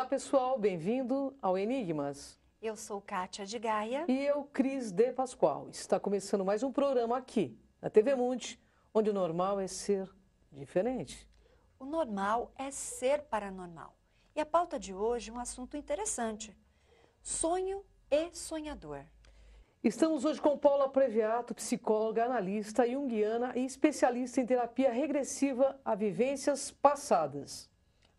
pessoal, bem-vindo ao Enigmas. Eu sou Kátia de Gaia. E eu, Cris de Pascoal. Está começando mais um programa aqui, na TV Mundi, onde o normal é ser diferente. O normal é ser paranormal. E a pauta de hoje é um assunto interessante. Sonho e sonhador. Estamos hoje com Paula Previato, psicóloga, analista junguiana e especialista em terapia regressiva a vivências passadas.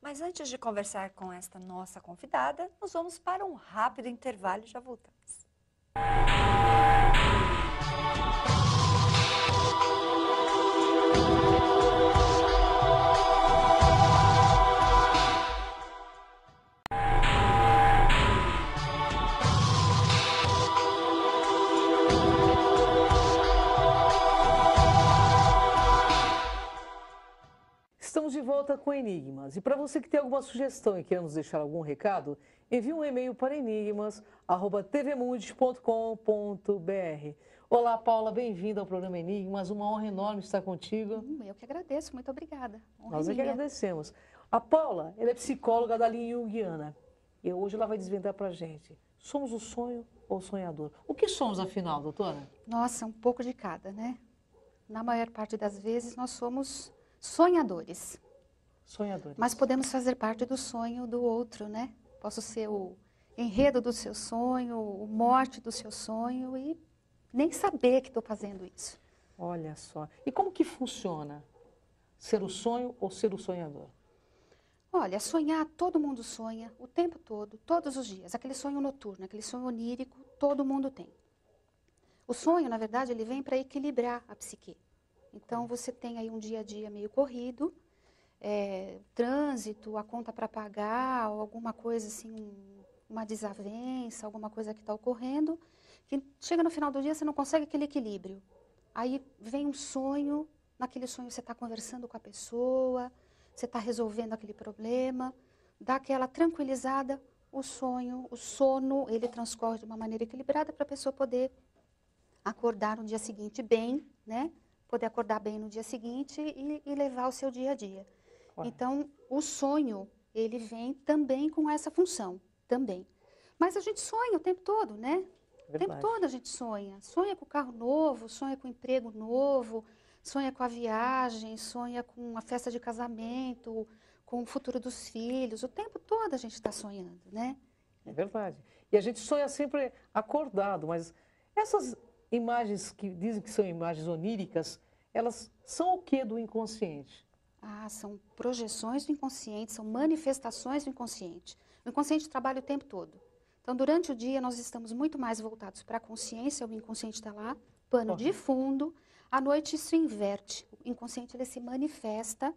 Mas antes de conversar com esta nossa convidada, nós vamos para um rápido intervalo e já voltamos. Estamos de volta com Enigmas. E para você que tem alguma sugestão e queira nos deixar algum recado, envie um e-mail para enigmas@tvmundi.com.br. Olá, Paula, bem-vinda ao programa Enigmas. Uma honra enorme estar contigo. Eu que agradeço, muito obrigada. Honra Nós é que minha. agradecemos. A Paula, ela é psicóloga da linha junguiana. E hoje ela vai desvendar para a gente. Somos o sonho ou o sonhador? O que somos, afinal, doutora? Nossa, um pouco de cada, né? Na maior parte das vezes nós somos sonhadores. Sonhadores. Mas podemos fazer parte do sonho do outro, né? Posso ser o enredo do seu sonho, o morte do seu sonho e nem saber que estou fazendo isso. Olha só. E como que funciona? Ser o sonho ou ser o sonhador? Olha, sonhar, todo mundo sonha, o tempo todo, todos os dias. Aquele sonho noturno, aquele sonho onírico, todo mundo tem. O sonho, na verdade, ele vem para equilibrar a psique. Então, você tem aí um dia a dia meio corrido, trânsito, a conta para pagar, ou alguma coisa assim, uma desavença, alguma coisa que está ocorrendo, que chega no final do dia, você não consegue aquele equilíbrio. Aí vem um sonho, naquele sonho você está conversando com a pessoa, você está resolvendo aquele problema, dá aquela tranquilizada, o sono, ele transcorre de uma maneira equilibrada para a pessoa poder acordar no dia seguinte bem, né? Poder acordar bem no dia seguinte e levar o seu dia a dia. Então, o sonho, ele vem também com essa função, também. Mas a gente sonha o tempo todo, né? O tempo todo a gente sonha. Sonha com o carro novo, sonha com o emprego novo, sonha com a viagem, sonha com a festa de casamento, com o futuro dos filhos. O tempo todo a gente está sonhando, né? É verdade. E a gente sonha sempre acordado, mas essas imagens que dizem que são imagens oníricas, elas são o que do inconsciente? Ah, são projeções do inconsciente, são manifestações do inconsciente. O inconsciente trabalha o tempo todo. Então, durante o dia, nós estamos muito mais voltados para a consciência, o inconsciente está lá, pano de fundo. À noite, isso inverte. O inconsciente, ele se manifesta,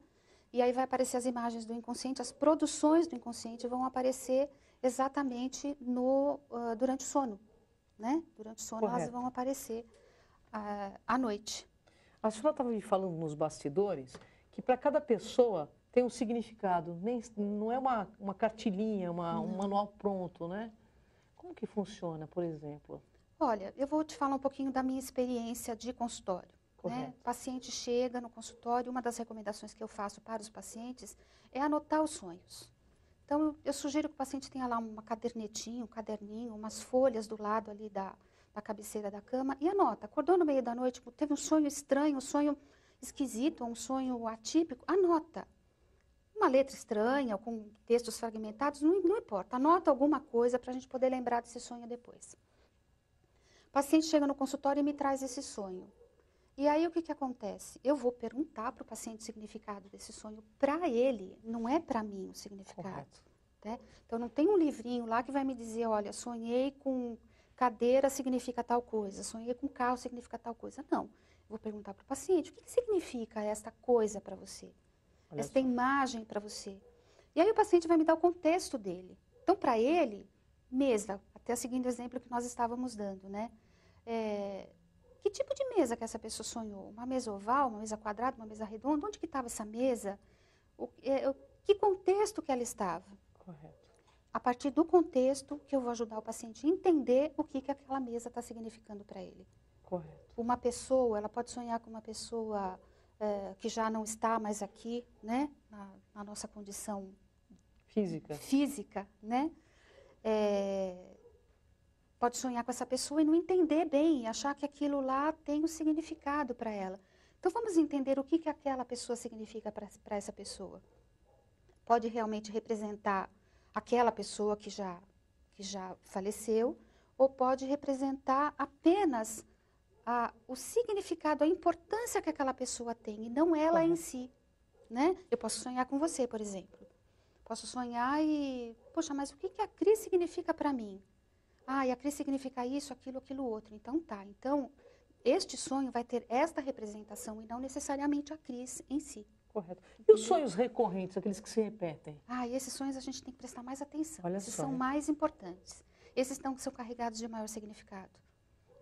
e aí vai aparecer as imagens do inconsciente, as produções do inconsciente vão aparecer exatamente durante o sono. Né? Durante o sono, elas vão aparecer à noite. A senhora estava me falando nos bastidores que para cada pessoa tem um significado, não é uma cartilhinha, um manual pronto, né? Como que funciona, por exemplo? Olha, eu vou te falar um pouquinho da minha experiência de consultório. Né? O paciente chega no consultório, uma das recomendações que eu faço para os pacientes é anotar os sonhos. Então, eu sugiro que o paciente tenha lá uma cadernetinha, um caderninho, umas folhas do lado ali da cabeceira da cama e anota. Acordou no meio da noite, teve um sonho estranho, um sonho esquisito, um sonho atípico, anota. Uma letra estranha, ou com textos fragmentados, não importa. Anota alguma coisa para a gente poder lembrar desse sonho depois. O paciente chega no consultório e me traz esse sonho. E aí o que acontece? Eu vou perguntar para o paciente o significado desse sonho para ele, não é para mim o significado. Né? Então não tem um livrinho lá que vai me dizer, olha, sonhei com cadeira significa tal coisa, sonhei com carro significa tal coisa. Não, eu vou perguntar para o paciente, o que significa esta coisa para você? Esta imagem para você? E aí o paciente vai me dar o contexto dele. Então para ele, mesa, até seguindo o exemplo que nós estávamos dando, né? Que tipo de mesa que essa pessoa sonhou? Uma mesa oval, uma mesa quadrada, uma mesa redonda? Onde que estava essa mesa? Que contexto que ela estava? Correto. A partir do contexto que eu vou ajudar o paciente a entender o que aquela mesa está significando para ele. Correto. Uma pessoa, ela pode sonhar com uma pessoa que já não está mais aqui, né? Na nossa condição física, né? Pode sonhar com essa pessoa e não entender bem, achar que aquilo lá tem um significado para ela. Então, vamos entender o que aquela pessoa significa para essa pessoa. Pode realmente representar aquela pessoa que já faleceu, ou pode representar apenas o significado, a importância que aquela pessoa tem, e não ela em si, né? Eu posso sonhar com você, por exemplo. Posso sonhar e, poxa, mas o que a Cris significa para mim? E a Cris significa isso, aquilo outro. Então, tá. Então, este sonho vai ter esta representação e não necessariamente a Cris em si. Correto. E os sonhos recorrentes, aqueles que se repetem? E esses sonhos a gente tem que prestar mais atenção. Olha Esses só, são mais importantes. Esses são carregados de maior significado.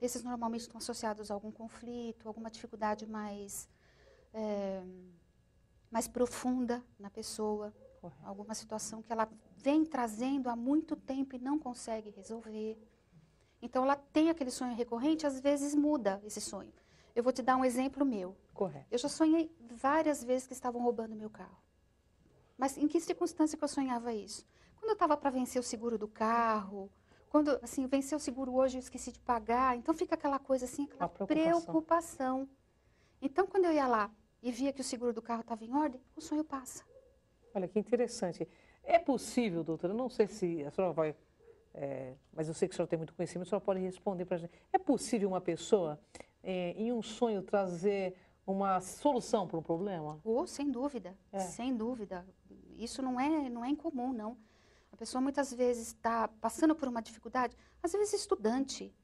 Esses normalmente estão associados a algum conflito, alguma dificuldade mais profunda na pessoa. Correto. Alguma situação que ela vem trazendo há muito tempo e não consegue resolver. Então, ela tem aquele sonho recorrente, às vezes muda esse sonho. Eu vou te dar um exemplo meu. Correto. Eu já sonhei várias vezes que estavam roubando meu carro. Mas em que circunstância que eu sonhava isso? Quando eu estava para vencer o seguro do carro, quando, assim, vencer o seguro hoje eu esqueci de pagar, então fica aquela coisa assim, aquela preocupação. Então, quando eu ia lá e via que o seguro do carro estava em ordem, o sonho passa. Olha, que interessante. É possível, doutora, eu não sei se a senhora vai, mas eu sei que a senhora tem muito conhecimento, a senhora pode responder para a gente. É possível uma pessoa, em um sonho, trazer uma solução para um problema? Sem dúvida, sem dúvida. Isso não é incomum, não. A pessoa muitas vezes está passando por uma dificuldade, às vezes estudante,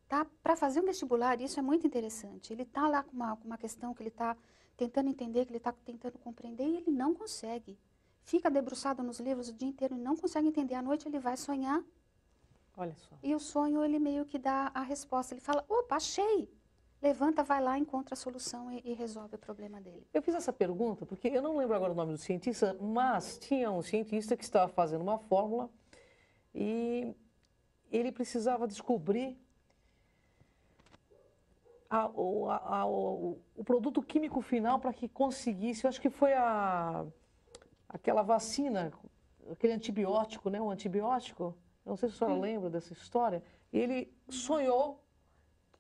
tá? Para fazer um vestibular, isso é muito interessante. Ele está lá com uma questão que ele está tentando entender, que ele está tentando compreender e ele não consegue. Fica debruçado nos livros o dia inteiro e não consegue entender. À noite ele vai sonhar. Olha só. E o sonho ele meio que dá a resposta. Ele fala, opa, achei. Levanta, vai lá, encontra a solução e resolve o problema dele. Eu fiz essa pergunta porque eu não lembro agora o nome do cientista, mas tinha um cientista que estava fazendo uma fórmula e ele precisava descobrir o produto químico final para que conseguisse, eu acho que foi aquela vacina, aquele antibiótico, né? Um antibiótico, não sei se a senhora lembra dessa história, e ele sonhou,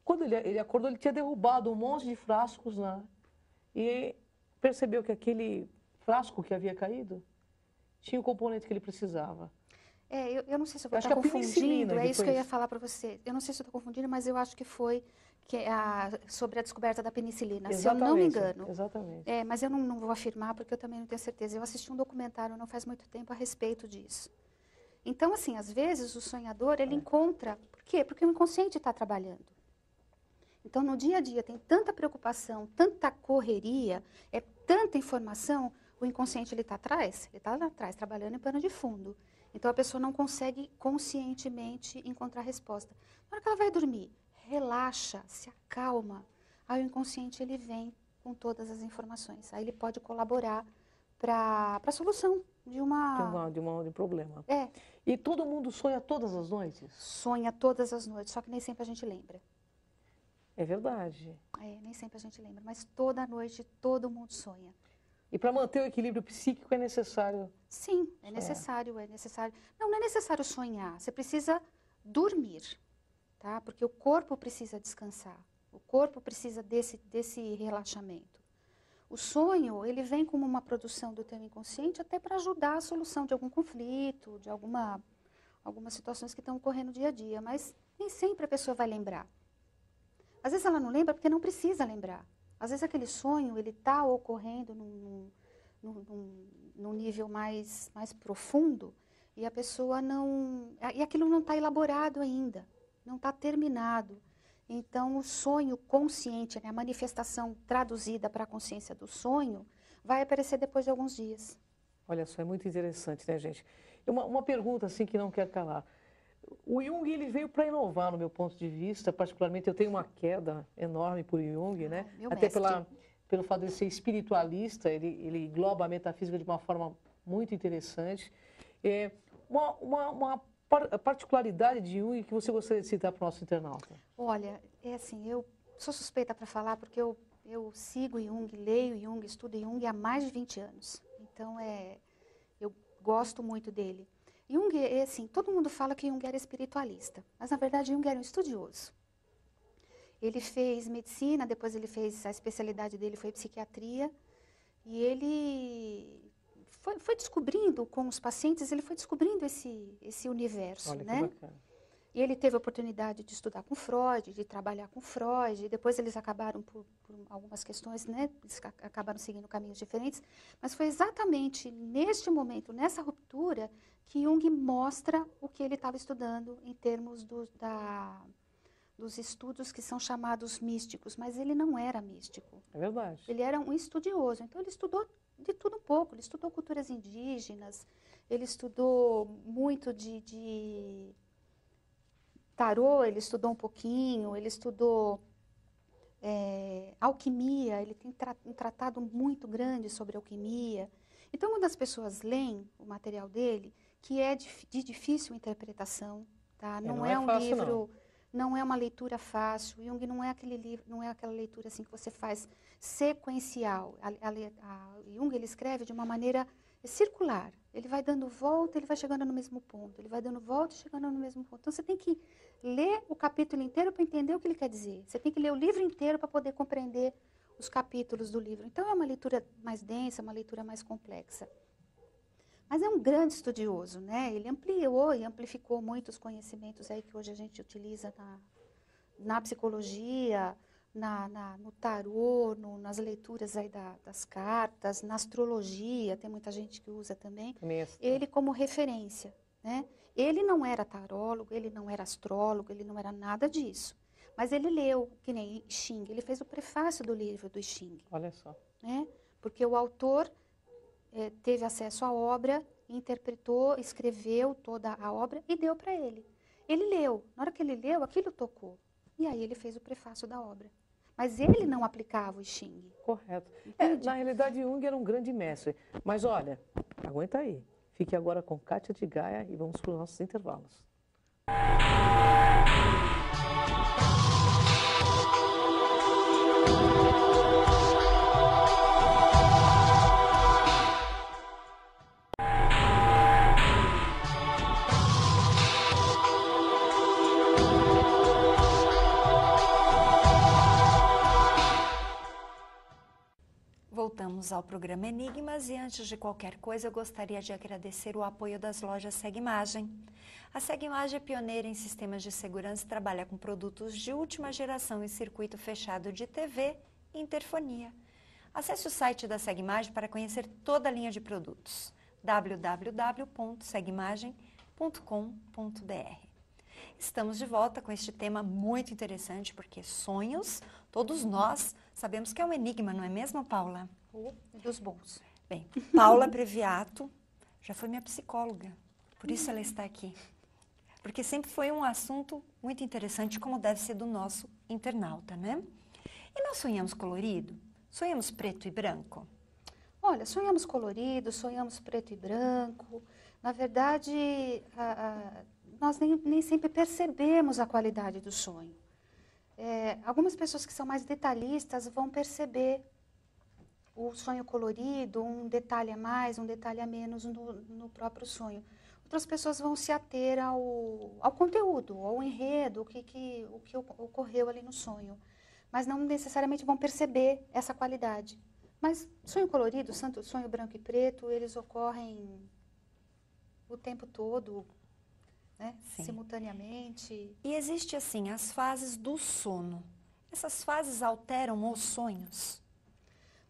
quando ele acordou, ele tinha derrubado um monte de frascos lá, e percebeu que aquele frasco que havia caído tinha o componente que ele precisava. Eu não sei se eu vou estar confundindo, é isso que eu ia falar para você. Eu não sei se eu estou confundindo, mas eu acho que foi sobre a descoberta da penicilina, exatamente, se eu não me engano. Exatamente. Mas eu não vou afirmar porque eu também não tenho certeza. Eu assisti um documentário não faz muito tempo a respeito disso. Então, assim, às vezes o sonhador, ele encontra... Por quê? Porque o inconsciente está trabalhando. Então, no dia a dia tem tanta preocupação, tanta correria, tanta informação, o inconsciente ele está atrás, ele está lá atrás, trabalhando em pano de fundo. Então, a pessoa não consegue conscientemente encontrar a resposta. Na hora que ela vai dormir, relaxa, se acalma. Aí o inconsciente ele vem com todas as informações. Aí ele pode colaborar para a solução de um problema. E todo mundo sonha todas as noites? Sonha todas as noites, só que nem sempre a gente lembra. É verdade. Nem sempre a gente lembra, mas toda noite todo mundo sonha. E para manter o equilíbrio psíquico é necessário? Sim, é necessário. Não é necessário sonhar, você precisa dormir, tá? Porque o corpo precisa descansar, o corpo precisa desse relaxamento. O sonho, ele vem como uma produção do teu inconsciente até para ajudar a solução de algum conflito, de algumas situações que estão ocorrendo dia a dia, mas nem sempre a pessoa vai lembrar. Às vezes ela não lembra porque não precisa lembrar. Às vezes aquele sonho, ele está ocorrendo num nível mais profundo e a pessoa não... E aquilo não está elaborado ainda, não está terminado. Então, o sonho consciente, né, a manifestação traduzida para a consciência do sonho, vai aparecer depois de alguns dias. Olha só, é muito interessante, né, gente? Uma pergunta, assim, que não quer calar. O Jung, ele veio para inovar, no meu ponto de vista, particularmente eu tenho uma queda enorme por Jung, né? Até pelo fato de ele ser espiritualista, ele engloba a metafísica de uma forma muito interessante. Uma particularidade de Jung que você gostaria de citar para o nosso internauta? Olha, assim, eu sou suspeita para falar porque eu sigo Jung, leio Jung, estudo Jung há mais de 20 anos. Então, eu gosto muito dele. Jung, assim, todo mundo fala que Jung era espiritualista, mas na verdade Jung era um estudioso. Ele fez medicina, depois ele fez, a especialidade dele foi psiquiatria, e ele foi descobrindo com os pacientes, ele foi descobrindo esse universo, Olha, né? que bacana. E ele teve a oportunidade de estudar com Freud, de trabalhar com Freud, e depois eles acabaram, por algumas questões, né, eles acabaram seguindo caminhos diferentes, mas foi exatamente neste momento, nessa ruptura, que Jung mostra o que ele estava estudando em termos dos estudos que são chamados místicos, mas ele não era místico. É verdade. Ele era um estudioso, então ele estudou de tudo um pouco, ele estudou culturas indígenas, ele estudou muito de tarô, ele estudou um pouquinho, ele estudou alquimia, ele tem um tratado muito grande sobre alquimia. Então, quando as pessoas leem o material dele, que é de difícil interpretação, tá? Não é um fácil, livro, não é uma leitura fácil. Jung não é aquele livro, não é aquela leitura assim que você faz sequencial. Jung ele escreve de uma maneira circular. Ele vai dando volta, ele vai chegando no mesmo ponto. Ele vai dando volta e chegando no mesmo ponto. Então, você tem que ler o capítulo inteiro para entender o que ele quer dizer. Você tem que ler o livro inteiro para poder compreender os capítulos do livro. Então, é uma leitura mais densa, uma leitura mais complexa. Mas é um grande estudioso, né? Ele ampliou e amplificou muitos conhecimentos aí que hoje a gente utiliza na psicologia, no tarô, nas leituras aí das cartas, na astrologia, tem muita gente que usa também. Ele como referência, né? Ele não era tarólogo, ele não era astrólogo, ele não era nada disso. Mas ele leu, que nem I Ching, ele fez o prefácio do livro do I Ching. Olha só. Né? Porque o autor teve acesso à obra, interpretou, escreveu toda a obra e deu para ele. Ele leu, na hora que ele leu, aquilo tocou. E aí ele fez o prefácio da obra. Mas ele não aplicava o I Ching. Correto. Na realidade, Jung era um grande mestre. Mas olha, aguenta aí. Fique agora com Kátia de Gaia e vamos para os nossos intervalos. Voltamos ao programa Enigmas e antes de qualquer coisa eu gostaria de agradecer o apoio das lojas Segimagem. A Segimagem é pioneira em sistemas de segurança e trabalha com produtos de última geração em circuito fechado de TV e interfonia. Acesse o site da Segimagem para conhecer toda a linha de produtos. www.segimagem.com.br. Estamos de volta com este tema muito interessante, porque sonhos, todos nós sabemos que é um enigma, não é mesmo, Paula? Dos bons. Bem, Paula Previato já foi minha psicóloga, por isso ela está aqui. Porque sempre foi um assunto muito interessante, como deve ser do nosso internauta, né? E nós sonhamos colorido? Sonhamos preto e branco? Olha, sonhamos colorido, sonhamos preto e branco. Na verdade, nós nem sempre percebemos a qualidade do sonho. Algumas pessoas que são mais detalhistas vão perceber o sonho colorido, um detalhe a mais, um detalhe a menos no próprio sonho. Outras pessoas vão se ater ao conteúdo, ao enredo, o que ocorreu ali no sonho. Mas não necessariamente vão perceber essa qualidade. Mas sonho colorido, sonho branco e preto, eles ocorrem o tempo todo, né? Simultaneamente. E existe assim as fases do sono. Essas fases alteram os sonhos?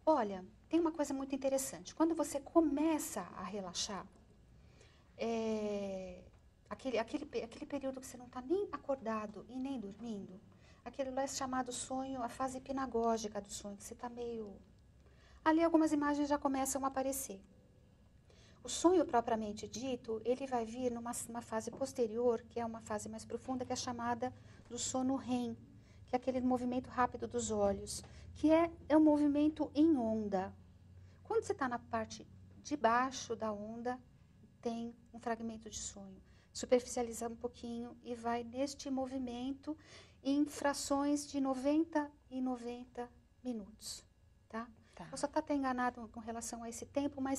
Olha, tem uma coisa muito interessante. Quando você começa a relaxar, aquele período que você não está nem acordado e nem dormindo, aquele lá é chamado sonho, a fase hipnagógica do sonho, que você está meio... Ali algumas imagens já começam a aparecer. O sonho propriamente dito, ele vai vir numa fase posterior, que é uma fase mais profunda, que é chamada do sono REM, que é aquele movimento rápido dos olhos, que é um movimento em onda. Quando você está na parte de baixo da onda, tem um fragmento de sonho. Superficializa um pouquinho e vai neste movimento em frações de 90 e 90 minutos, tá? Tá. Posso até estar enganado com relação a esse tempo, mas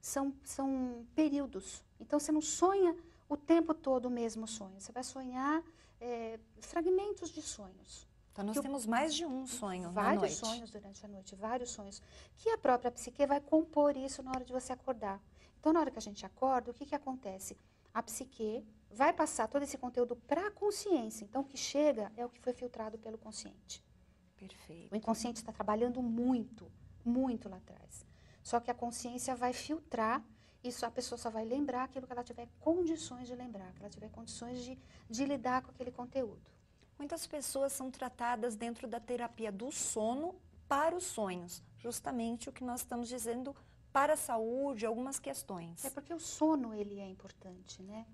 são períodos. Então, você não sonha o tempo todo o mesmo sonho. Você vai sonhar fragmentos de sonhos. Então, nós temos mais de um sonho na noite. Vários sonhos durante a noite, vários sonhos. Que a própria psique vai compor isso na hora de você acordar. Então, na hora que a gente acorda, o que acontece? A psique vai passar todo esse conteúdo para a consciência. Então, o que chega é o que foi filtrado pelo consciente. Perfeito. O inconsciente está trabalhando muito, muito lá atrás. Só que a consciência vai filtrar, isso a pessoa só vai lembrar aquilo que ela tiver condições de lembrar, que ela tiver condições de lidar com aquele conteúdo. Muitas pessoas são tratadas dentro da terapia do sono para os sonhos. Justamente o que nós estamos dizendo para a saúde, algumas questões. É porque o sono, ele é importante, né?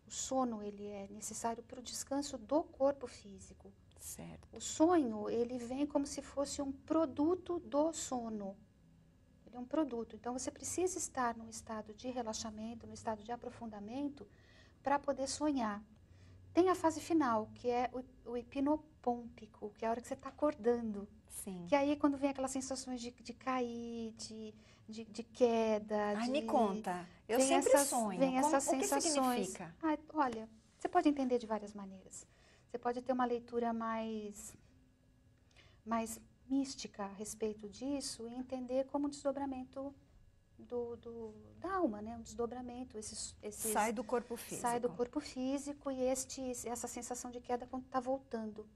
O sono, ele é necessário para o descanso do corpo físico. Certo. O sonho, ele vem como se fosse um produto do sono. Ele é um produto. Então, você precisa estar num estado de relaxamento, num estado de aprofundamento, para poder sonhar. Tem a fase final, que é o hipnopômpico, que é a hora que você está acordando. Sim. Que aí, quando vem aquelas sensações de cair, de queda... Ai, me conta. Eu sempre sonho. Vem essas o que sensações. significa? Olha, você pode entender de várias maneiras. Você pode ter uma leitura mais mística a respeito disso e entender como um desdobramento da alma, né? Um desdobramento. Sai do corpo físico. Sai do corpo físico e essa sensação de queda quando está voltando.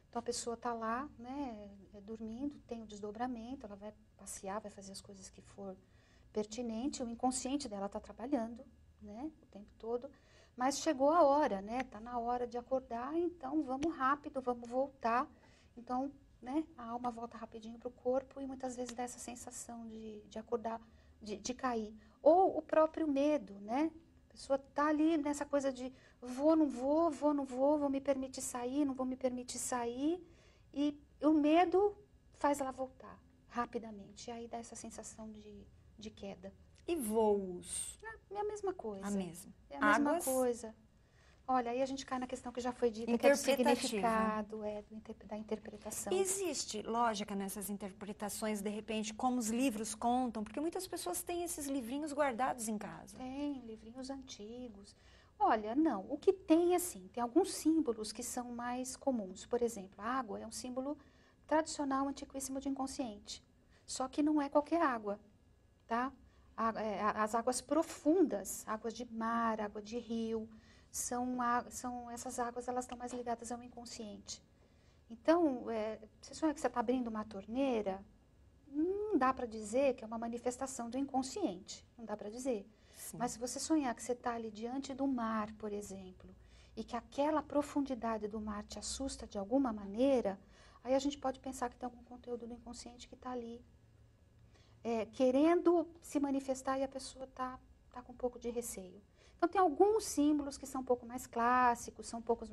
Então, a pessoa está lá, né, dormindo, tem o desdobramento, ela vai passear, vai fazer as coisas que for pertinente, o inconsciente dela está trabalhando, né, o tempo todo. Mas chegou a hora, né? Está na hora de acordar, então vamos rápido, vamos voltar. Então, né, a alma volta rapidinho para o corpo e muitas vezes dá essa sensação de acordar, de cair. Ou o próprio medo, né? A pessoa está ali nessa coisa de vou, não vou me permitir sair, não vou me permitir sair. E o medo faz ela voltar rapidamente. E aí dá essa sensação de queda. E voos? É a mesma coisa. A mesma. É a mesma coisa. Olha, aí a gente cai na questão que já foi dita, que é do significado, da interpretação. Existe lógica nessas interpretações, de repente, como os livros contam? Porque muitas pessoas têm esses livrinhos guardados em casa. Tem, livrinhos antigos. Olha, não. O que tem, assim, tem alguns símbolos que são mais comuns. Por exemplo, a água é um símbolo tradicional, antiquíssimo de inconsciente. Só que não é qualquer água, tá? As águas profundas, águas de mar, água de rio, essas águas, elas estão mais ligadas ao inconsciente. Então, você sonha que você está abrindo uma torneira, não dá para dizer que é uma manifestação do inconsciente, não dá para dizer. Sim. Mas se você sonhar que você está ali diante do mar, por exemplo, e que aquela profundidade do mar te assusta de alguma maneira, aí a gente pode pensar que tem algum conteúdo do inconsciente que está ali, querendo se manifestar e a pessoa está com um pouco de receio. Então, tem alguns símbolos que são um pouco mais clássicos, são um pouco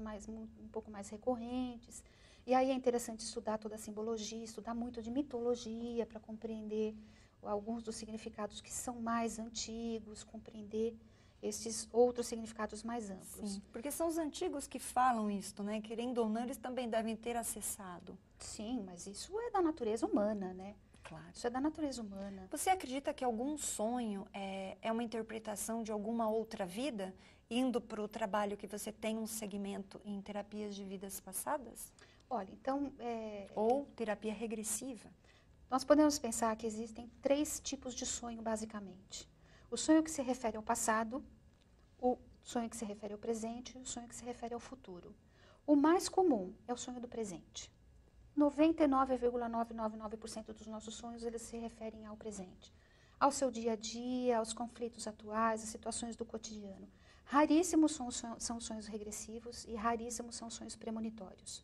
mais recorrentes. E aí é interessante estudar toda a simbologia, estudar muito de mitologia para compreender alguns dos significados que são mais antigos, compreender esses outros significados mais amplos. Sim, porque são os antigos que falam isso, né? Querendo ou não, eles também devem ter acessado. Sim, mas isso é da natureza humana, né? Claro. Isso é da natureza humana. Você acredita que algum sonho é uma interpretação de alguma outra vida, indo para o trabalho que você tem um segmento em terapias de vidas passadas? Olha, então... Ou terapia regressiva? Nós podemos pensar que existem 3 tipos de sonho, basicamente. O sonho que se refere ao passado, o sonho que se refere ao presente e o sonho que se refere ao futuro. O mais comum é o sonho do presente. 99,999% dos nossos sonhos, eles se referem ao presente. Ao seu dia a dia, aos conflitos atuais, às situações do cotidiano. Raríssimos são os sonhos regressivos e raríssimos são os sonhos premonitórios.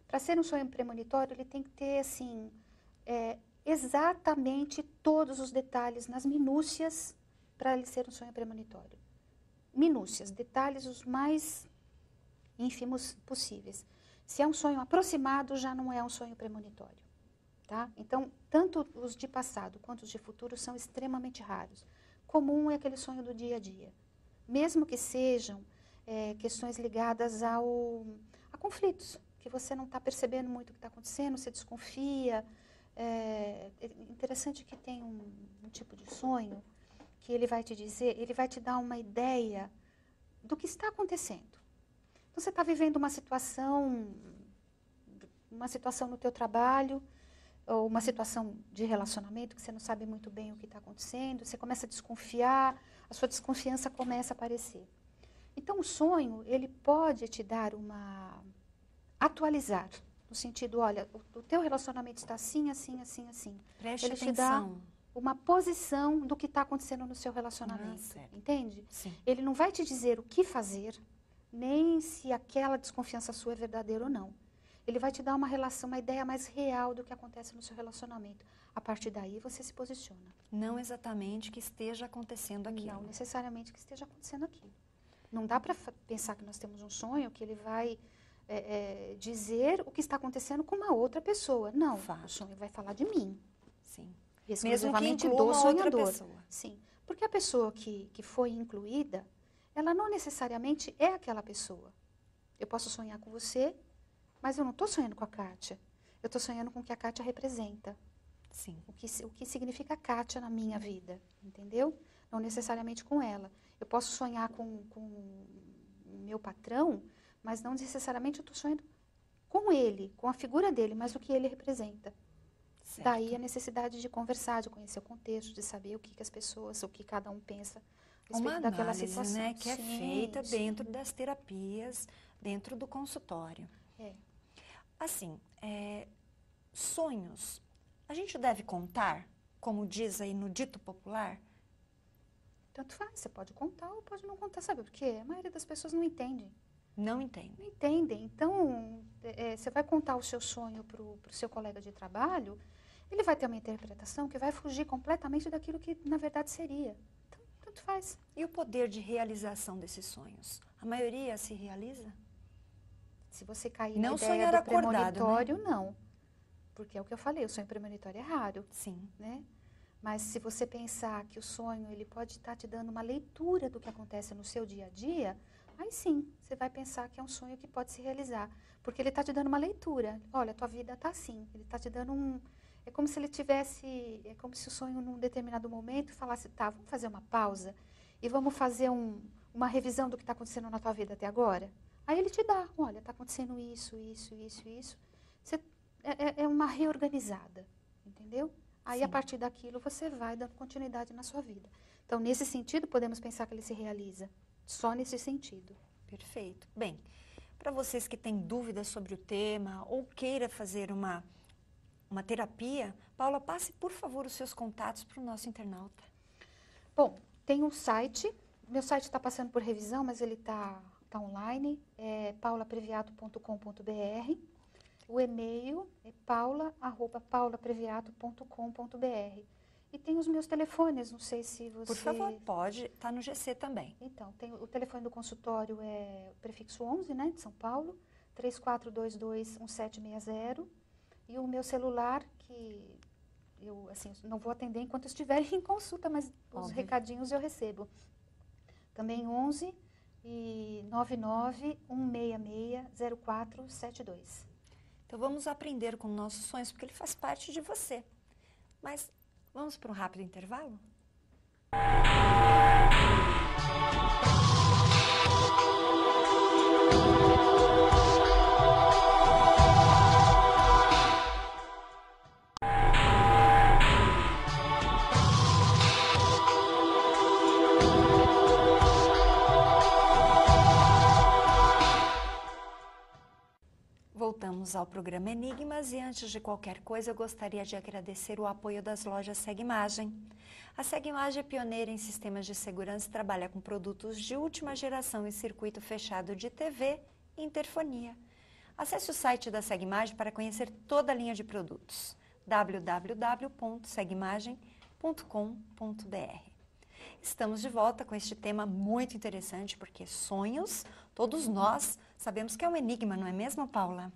Para ser um sonho premonitório, ele tem que ter, assim, exatamente todos os detalhes, nas minúcias, para ele ser um sonho premonitório. Minúcias, detalhes os mais ínfimos possíveis. Se é um sonho aproximado, já não é um sonho premonitório, tá? Então, tanto os de passado quanto os de futuro são extremamente raros. Comum é aquele sonho do dia a dia. Mesmo que sejam questões ligadas a conflitos, que você não está percebendo muito o que está acontecendo, você desconfia, É interessante que tem um tipo de sonho que ele vai te dizer, ele vai te dar uma ideia do que está acontecendo. Então, você está vivendo uma situação no teu trabalho, ou uma situação de relacionamento que você não sabe muito bem o que está acontecendo, você começa a desconfiar, a sua desconfiança começa a aparecer. Então, o sonho, ele pode te dar atualizar, no sentido, olha, o teu relacionamento está assim, assim, assim, assim. Preste ele atenção. te dá uma posição do que está acontecendo no seu relacionamento, entende? Sim. Ele não vai te dizer o que fazer, nem se aquela desconfiança sua é verdadeira ou não. Ele vai te dar uma ideia mais real do que acontece no seu relacionamento. A partir daí, você se posiciona. Não exatamente que esteja acontecendo aquilo. Não necessariamente que esteja acontecendo aquilo. Não dá para pensar que nós temos um sonho que ele vai dizer o que está acontecendo com uma outra pessoa. Não, o sonho vai falar de mim. Sim. Exclusivamente mesmo que do sonhador. Outra pessoa. Sim, porque a pessoa que foi incluída, ela não necessariamente é aquela pessoa. Eu posso sonhar com você, mas eu não estou sonhando com a Kátia. Eu estou sonhando com o que a Kátia representa. Sim. O que significa a Kátia na minha vida, entendeu? Não necessariamente com ela. Eu posso sonhar com o meu patrão, mas não necessariamente eu estou sonhando com ele, com a figura dele, mas o que ele representa. Certo. Daí a necessidade de conversar, de conhecer o contexto, de saber o que as pessoas, o que cada um pensa a respeito daquela situação. Né, que é feita dentro das terapias, dentro do consultório. Assim, sonhos, a gente deve contar, como diz aí no dito popular? Tanto faz, você pode contar ou pode não contar, sabe por quê? A maioria das pessoas não entende. Não entende. Não entendem. Então, você vai contar o seu sonho para o seu colega de trabalho, ele vai ter uma interpretação que vai fugir completamente daquilo que, na verdade, seria. Então, tanto faz. E o poder de realização desses sonhos? A maioria se realiza? Se você cair não na ideia do premonitório, né? não. Porque é o que eu falei, o sonho premonitório é raro. Sim. Né? Mas se você pensar que o sonho ele pode estar te dando uma leitura do que acontece no seu dia a dia, aí sim, você vai pensar que é um sonho que pode se realizar. Porque ele está te dando uma leitura. Olha, a tua vida está assim. Ele está te dando É como se ele tivesse... É como se o sonho, num determinado momento, falasse, tá, vamos fazer uma pausa e vamos fazer uma revisão do que está acontecendo na tua vida até agora. Aí ele te dá, olha, está acontecendo isso, isso, isso, isso. É uma reorganizada, entendeu? Aí, Sim. A partir daquilo, você vai dando continuidade na sua vida. Então, nesse sentido, podemos pensar que ele se realiza. Só nesse sentido. Perfeito. Bem, para vocês que têm dúvidas sobre o tema ou queira fazer uma terapia, Paula, passe, por favor, os seus contatos para o nosso internauta. Bom, tem um site. Meu site está passando por revisão, mas ele está online. É paulapreviato.com.br. O e-mail é paula@paulapreviato.com.br. E tem os meus telefones, não sei se você... Por favor, pode, está no GC também. Então, tem o telefone do consultório é o prefixo 11, né, de São Paulo, 3422-1760. E o meu celular, que eu, assim, não vou atender enquanto estiver em consulta, mas os recadinhos eu recebo. Também 11 e 99-166-0472. Então, vamos aprender com nossos sonhos, porque ele faz parte de você. Mas vamos para um rápido intervalo? Voltamos ao programa Enigmas e antes de qualquer coisa eu gostaria de agradecer o apoio das lojas Segimagem. A Segimagem é pioneira em sistemas de segurança e trabalha com produtos de última geração em circuito fechado de TV e interfonia. Acesse o site da Segimagem para conhecer toda a linha de produtos. www.segimagem.com.br. Estamos de volta com este tema muito interessante, porque sonhos, todos nós sabemos que é um enigma, não é mesmo, Paula?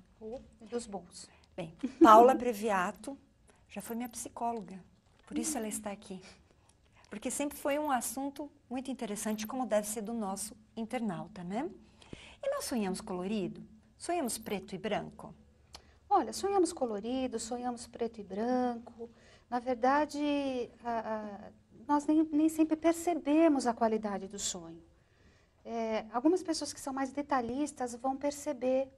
Dos bons. Bem, Paula Previato já foi minha psicóloga, por isso ela está aqui. Porque sempre foi um assunto muito interessante, como deve ser do nosso internauta, né? E nós sonhamos colorido? Sonhamos preto e branco? Olha, sonhamos colorido, sonhamos preto e branco. Na verdade, nós nem sempre percebemos a qualidade do sonho. Algumas pessoas que são mais detalhistas vão perceber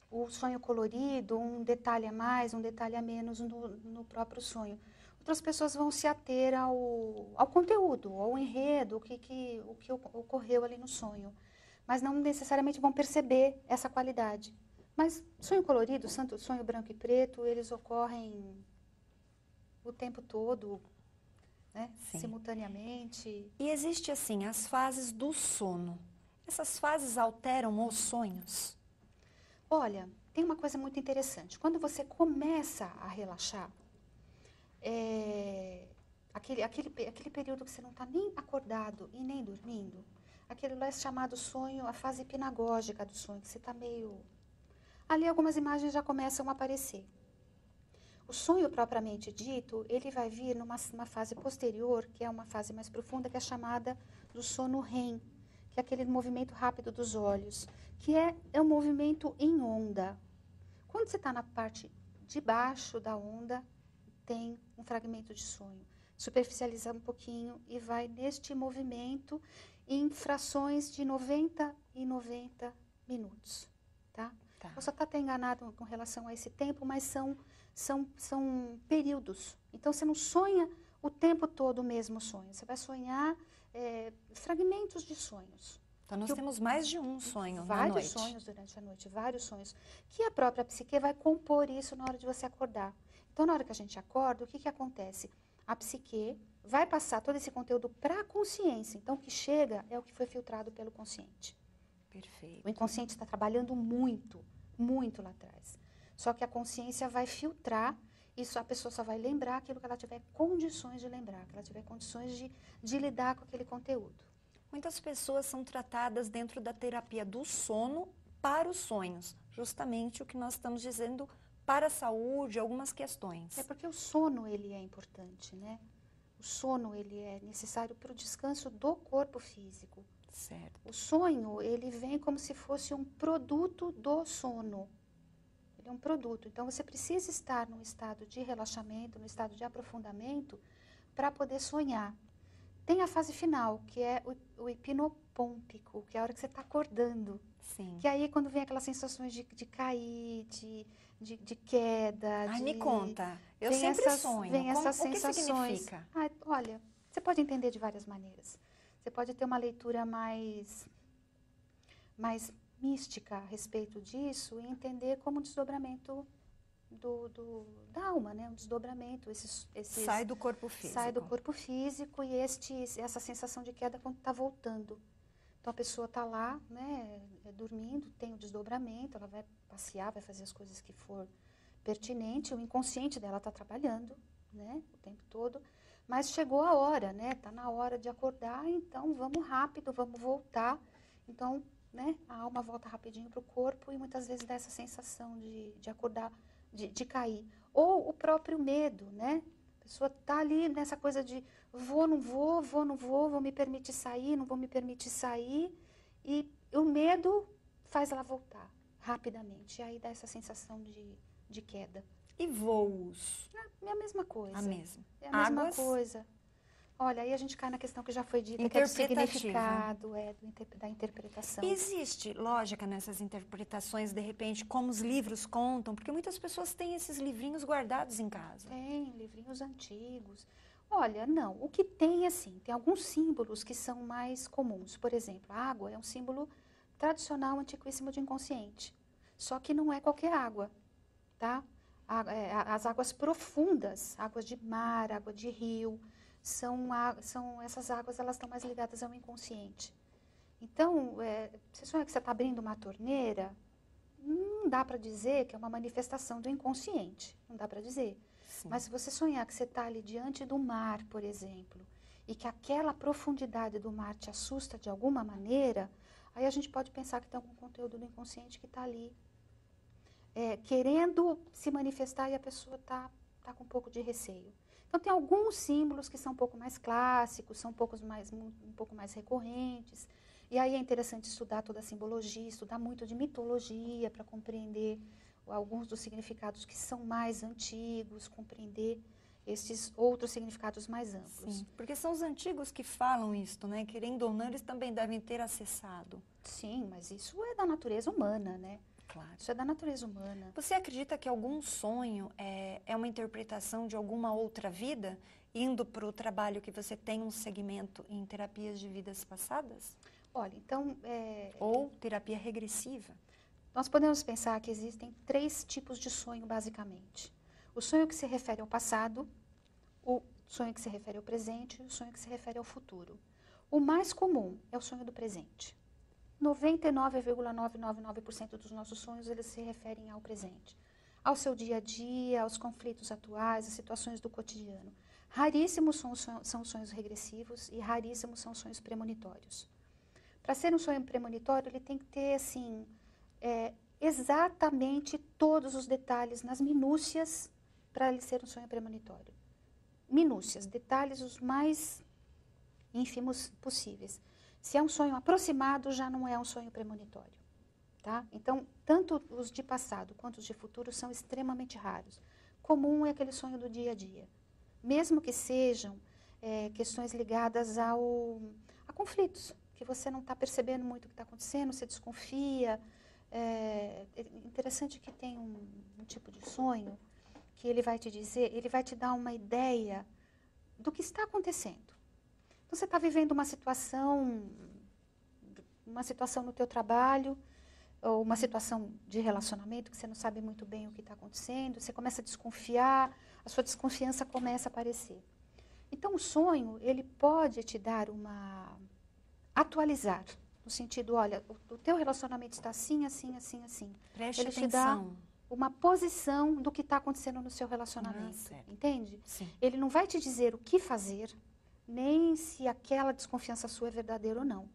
o sonho colorido, um detalhe a mais, um detalhe a menos no próprio sonho. Outras pessoas vão se ater ao conteúdo, ao enredo, o que ocorreu ali no sonho. Mas não necessariamente vão perceber essa qualidade. Mas sonho colorido, sonho branco e preto, eles ocorrem o tempo todo, né? Simultaneamente. E existe assim as fases do sono. Essas fases alteram os sonhos? Olha, tem uma coisa muito interessante. Quando você começa a relaxar, aquele período que você não está nem acordado e nem dormindo, aquele lá é chamado sonho, a fase hipnagógica do sonho, que você está meio... Ali algumas imagens já começam a aparecer. O sonho propriamente dito, ele vai vir numa fase posterior, que é uma fase mais profunda, que é chamada do sono REM, que é aquele movimento rápido dos olhos, que é um movimento em onda. Quando você está na parte de baixo da onda, tem um fragmento de sonho. Superficializa um pouquinho e vai neste movimento em frações de 90 e 90 minutos, tá? Posso até estar enganado com relação a esse tempo, mas são períodos. Então, você não sonha o tempo todo o mesmo sonho. Você vai sonhar fragmentos de sonhos. Então, nós temos mais de um sonho na noite. Vários sonhos durante a noite, vários sonhos. Que a própria psique vai compor isso na hora de você acordar. Então, na hora que a gente acorda, o que acontece? A psique vai passar todo esse conteúdo para a consciência. Então, o que chega é o que foi filtrado pelo consciente. Perfeito. O inconsciente está trabalhando muito, muito lá atrás. Só que a consciência vai filtrar, isso a pessoa só vai lembrar aquilo que ela tiver condições de lembrar, que ela tiver condições de lidar com aquele conteúdo. Muitas pessoas são tratadas dentro da terapia do sono para os sonhos, justamente o que nós estamos dizendo para a saúde, algumas questões. É porque o sono, ele é importante, né? O sono, ele é necessário para o descanso do corpo físico. Certo. O sonho, ele vem como se fosse um produto do sono. Ele é um produto. Então, você precisa estar num estado de relaxamento, num estado de aprofundamento, para poder sonhar. Tem a fase final, que é o hipnopômpico, que é a hora que você está acordando. Sim. Que aí, quando vem aquelas sensações de cair, de queda... Ai, me conta. Eu sempre sonho. Vem essas o que sensações. significa? Olha, você pode entender de várias maneiras. Você pode ter uma leitura mais mística a respeito disso e entender como um desdobramento da alma, né? Um desdobramento. Sai do corpo físico. Sai do corpo físico e essa sensação de queda quando está voltando. Então, a pessoa está lá, né, dormindo, tem o desdobramento, ela vai passear, vai fazer as coisas que for pertinente, o inconsciente dela está trabalhando, né, o tempo todo. Mas chegou a hora, né? Está na hora de acordar, então vamos rápido, vamos voltar. Então, né, a alma volta rapidinho para o corpo e muitas vezes dá essa sensação de acordar, de cair. Ou o próprio medo, né? A pessoa está ali nessa coisa de vou, não vou, vou me permitir sair, não vou me permitir sair. E o medo faz ela voltar rapidamente. E aí dá essa sensação de queda. E voos? É a mesma coisa. A mesma. É a mesma coisa. Olha, aí a gente cai na questão que já foi dita, que é do significado, da interpretação. Existe lógica nessas interpretações, de repente, como os livros contam? Porque muitas pessoas têm esses livrinhos guardados em casa. Tem, livrinhos antigos. Olha, não. O que tem, assim, tem alguns símbolos que são mais comuns. Por exemplo, a água é um símbolo tradicional, antiquíssimo de inconsciente. Só que não é qualquer água, tá? As águas profundas, águas de mar, água de rio, essas águas, elas estão mais ligadas ao inconsciente. Então, você sonha que você está abrindo uma torneira, não dá para dizer que é uma manifestação do inconsciente, não dá para dizer. Sim. Mas se você sonhar que você está ali diante do mar, por exemplo, e que aquela profundidade do mar te assusta de alguma maneira, aí a gente pode pensar que tem algum conteúdo do inconsciente que está ali, querendo se manifestar e a pessoa está com um pouco de receio. Então, tem alguns símbolos que são um pouco mais clássicos, são um pouco mais recorrentes. E aí é interessante estudar toda a simbologia, estudar muito de mitologia para compreender alguns dos significados que são mais antigos, compreender esses outros significados mais amplos. Sim, porque são os antigos que falam isto, né? Querendo ou não, eles também devem ter acessado. Sim, mas isso é da natureza humana, né? Claro. Isso é da natureza humana. Você acredita que algum sonho é uma interpretação de alguma outra vida, indo para o trabalho que você tem um segmento em terapias de vidas passadas? Olha, então... Ou terapia regressiva? Nós podemos pensar que existem 3 tipos de sonho, basicamente. O sonho que se refere ao passado, o sonho que se refere ao presente e o sonho que se refere ao futuro. O mais comum é o sonho do presente. 99,999% dos nossos sonhos, eles se referem ao presente. Ao seu dia a dia, aos conflitos atuais, às situações do cotidiano. Raríssimos são os sonhos regressivos e raríssimos são os sonhos premonitórios. Para ser um sonho premonitório, ele tem que ter, assim, exatamente todos os detalhes, nas minúcias, para ele ser um sonho premonitório. Minúcias, detalhes os mais ínfimos possíveis. Se é um sonho aproximado, já não é um sonho premonitório, tá? Então, tanto os de passado quanto os de futuro são extremamente raros. Comum é aquele sonho do dia a dia. Mesmo que sejam questões ligadas a conflitos, que você não está percebendo muito o que está acontecendo, você desconfia. É interessante que tem um tipo de sonho que ele vai te dizer, ele vai te dar uma ideia do que está acontecendo. Então, você está vivendo uma situação no teu trabalho, ou uma situação de relacionamento que você não sabe muito bem o que está acontecendo, você começa a desconfiar, a sua desconfiança começa a aparecer. Então, o sonho, ele pode te dar atualizar, no sentido, olha, o teu relacionamento está assim, assim, assim, assim. Preste ele atenção. te dá uma posição do que está acontecendo no seu relacionamento, entende? Sim. Ele não vai te dizer o que fazer, nem se aquela desconfiança sua é verdadeira ou não.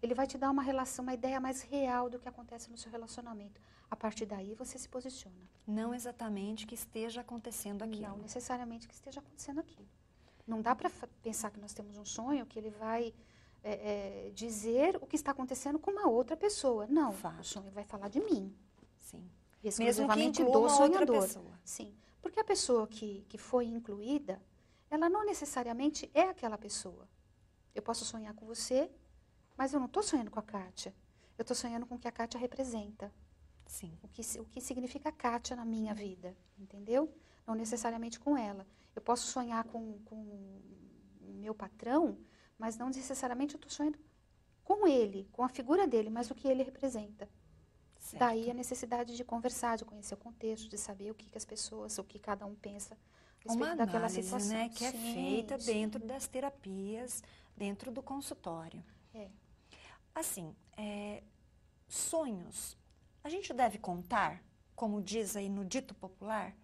Ele vai te dar uma ideia mais real do que acontece no seu relacionamento. A partir daí, você se posiciona. Não exatamente que esteja acontecendo aquilo. Não necessariamente que esteja acontecendo aquilo. Não dá para pensar que nós temos um sonho que ele vai dizer o que está acontecendo com uma outra pessoa. Não, Fato. O sonho vai falar de mim. Sim. Exclusivamente Mesmo que do uma sonhador. outra pessoa. Sim, porque a pessoa que foi incluída, ela não necessariamente é aquela pessoa. Eu posso sonhar com você, mas eu não estou sonhando com a Kátia. Eu estou sonhando com o que a Kátia representa. Sim. O que significa Kátia na minha vida, entendeu? Não necessariamente com ela. Eu posso sonhar com o meu patrão, mas não necessariamente eu estou sonhando com ele, com a figura dele, mas o que ele representa. Certo. Daí a necessidade de conversar, de conhecer o contexto, de saber o que as pessoas, o que cada um pensa a respeito Uma daquela análise, situação. né, que é Sim, feita sim. dentro das terapias, dentro do consultório. Assim, sonhos, a gente deve contar, como diz aí no dito popular?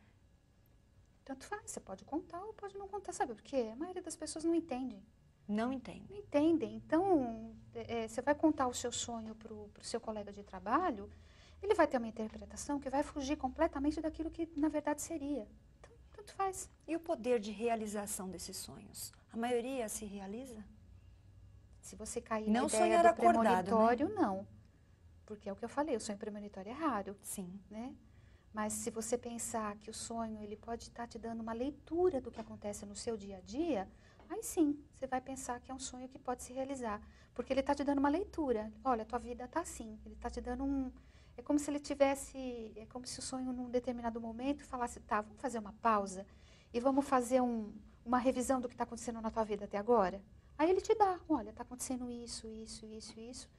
Tanto faz, você pode contar ou pode não contar, sabe por quê? A maioria das pessoas não entende. Não entendo. Não entendem. Então, você vai contar o seu sonho para o seu colega de trabalho, ele vai ter uma interpretação que vai fugir completamente daquilo que, na verdade, seria. Então, tanto faz. E o poder de realização desses sonhos? A maioria se realiza? Se você cair Não na ideia sonhar do acordado, premonitório, não. Porque é o que eu falei, o sonho premonitório é raro, Sim. né? Mas se você pensar que o sonho ele pode estar te dando uma leitura do que acontece no seu dia a dia, aí sim, você vai pensar que é um sonho que pode se realizar. Porque ele está te dando uma leitura. Olha, a tua vida está assim. Ele está te dando É como se ele tivesse... É como se o sonho, num determinado momento, falasse, tá, vamos fazer uma pausa e vamos fazer uma revisão do que está acontecendo na tua vida até agora. Aí ele te dá, olha, está acontecendo isso, isso, isso, isso.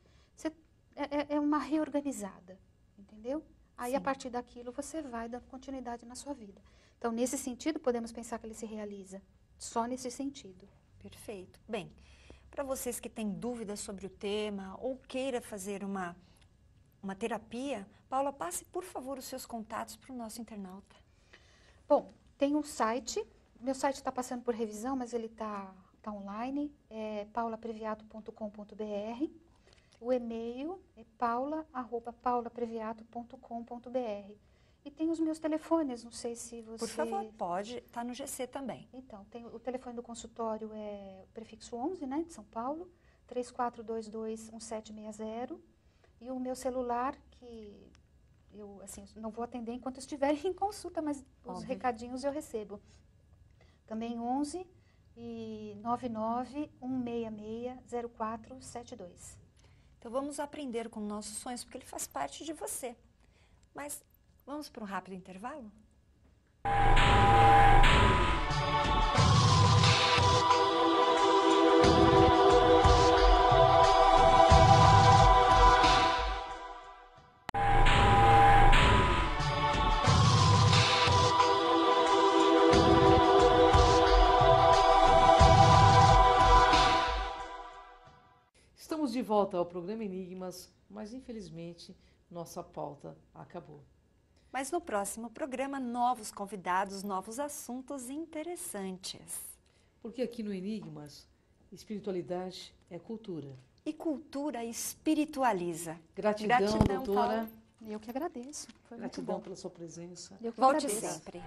É uma reorganizada, entendeu? Aí, Sim. a partir daquilo, você vai dando continuidade na sua vida. Então, nesse sentido, podemos pensar que ele se realiza. Só nesse sentido. Perfeito. Bem, para vocês que têm dúvidas sobre o tema ou queira fazer uma terapia, Paula, passe, por favor, os seus contatos para o nosso internauta. Bom, tem um site. Meu site está passando por revisão, mas ele está online. É paulapreviato.com.br. O e-mail é paula@paulapreviato.com.br. E tem os meus telefones, não sei se você... Por favor, pode, está no GC também. Então, o telefone do consultório é o prefixo 11, né, de São Paulo, 3422-1760. E o meu celular, que eu assim, não vou atender enquanto estiver em consulta, mas os Óbvio. recadinhos eu recebo. Também 11 e 991660472. Então vamos aprender com nossos sonhos, porque ele faz parte de você. Mas vamos para um rápido intervalo? Estamos de volta ao programa Enigmas, mas infelizmente nossa pauta acabou. Mas no próximo programa, novos convidados, novos assuntos interessantes. Porque aqui no Enigmas, espiritualidade é cultura. E cultura espiritualiza. Gratidão, doutora. Paulo. Eu que agradeço. Foi muito Gratidão bom. pela sua presença. Eu que Volte agradeço. sempre.